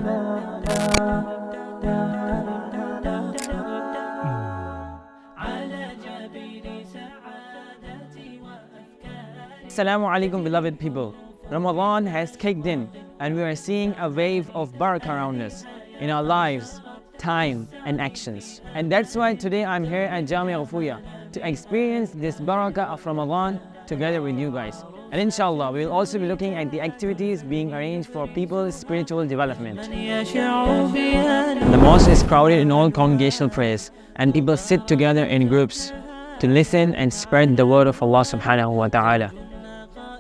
Assalamu alaikum, beloved people. Ramadan has kicked in and we are seeing a wave of barakah around us in our lives, time and actions. And that's why today I'm here at Jamia Ghafooria to experience this barakah of Ramadan together with you guys. And inshallah, we will also be looking at the activities being arranged for people's spiritual development. The mosque is crowded in all congregational prayers and people sit together in groups to listen and spread the word of Allah subhanahu wa ta'ala.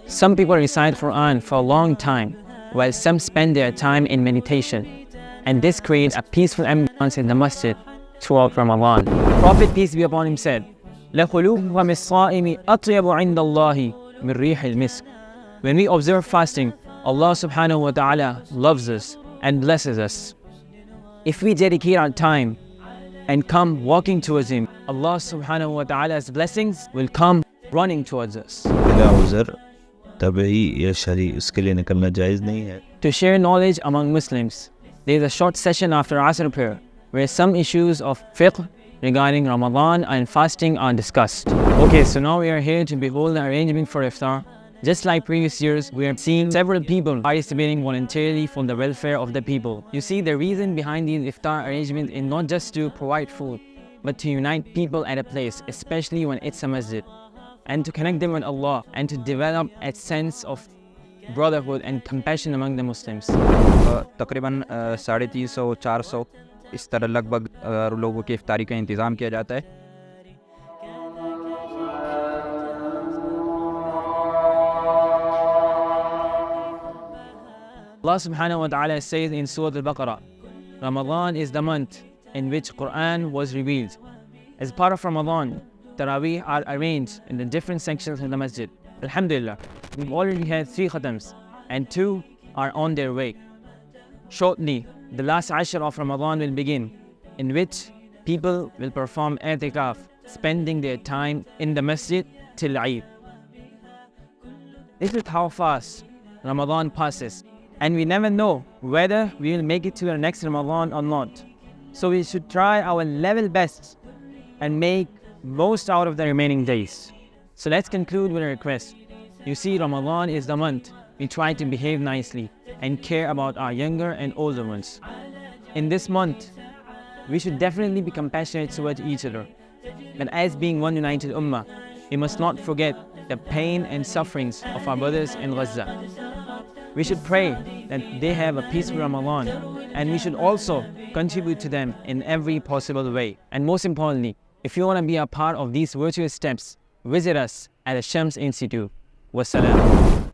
Some people recite Quran for a long time, while some spend their time in meditation. And this creates a peaceful ambience in the masjid throughout Ramadan. Prophet, peace be upon him, said, لَخُلُوهُ مِصَّائِمِ أَطْيَبُ عِنْدَ اللَّهِ مِنْ رِيحِ الْمِسْكِ. When we observe fasting, Allah subhanahu wa ta'ala loves us and blesses us. If we dedicate our time and come walking towards Him, Allah subhanahu wa ta'ala's blessings will come running towards us. To share knowledge among Muslims, there is a short session after Asr prayer where some issues of fiqh regarding Ramadan and fasting are discussed. Okay, so now we are here to behold the arrangement for iftar. Just like previous years, we are seeing several people participating voluntarily for the welfare of the people. You see, the reason behind these iftar arrangements is not just to provide food, but to unite people at a place, especially when it's a masjid, and to connect them with Allah and to develop a sense of brotherhood and compassion among the Muslims. तकरीबन 350-400 इस तरह लगभग लोगों की इफ्तारी का इंतज़ाम किया जाता है. Allah subhanahu wa ta'ala says in Surah Al-Baqarah, Ramadan is the month in which Quran was revealed. As part of Ramadan, Taraweeh are arranged in the different sections of the masjid. Alhamdulillah, we've already had 3 khatams and 2 are on their way. Shortly, the last Ashr of Ramadan will begin, in which people will perform i'tikaf, spending their time in the masjid till Eid. This is how fast Ramadan passes, and we never know whether we will make it to the next Ramadan or not. So we should try our level best and make most out of the remaining days. So let's conclude with a request. You see, Ramadan is the month we try to behave nicely and care about our younger and older ones. In this month, we should definitely be compassionate towards each other. But as being one united ummah, we must not forget the pain and sufferings of our brothers in Gaza. We should pray that they have a peaceful Ramadan, and we should also contribute to them in every possible way. And most importantly, if you want to be a part of these virtuous steps, visit us at the Shams Institute. Wassalam.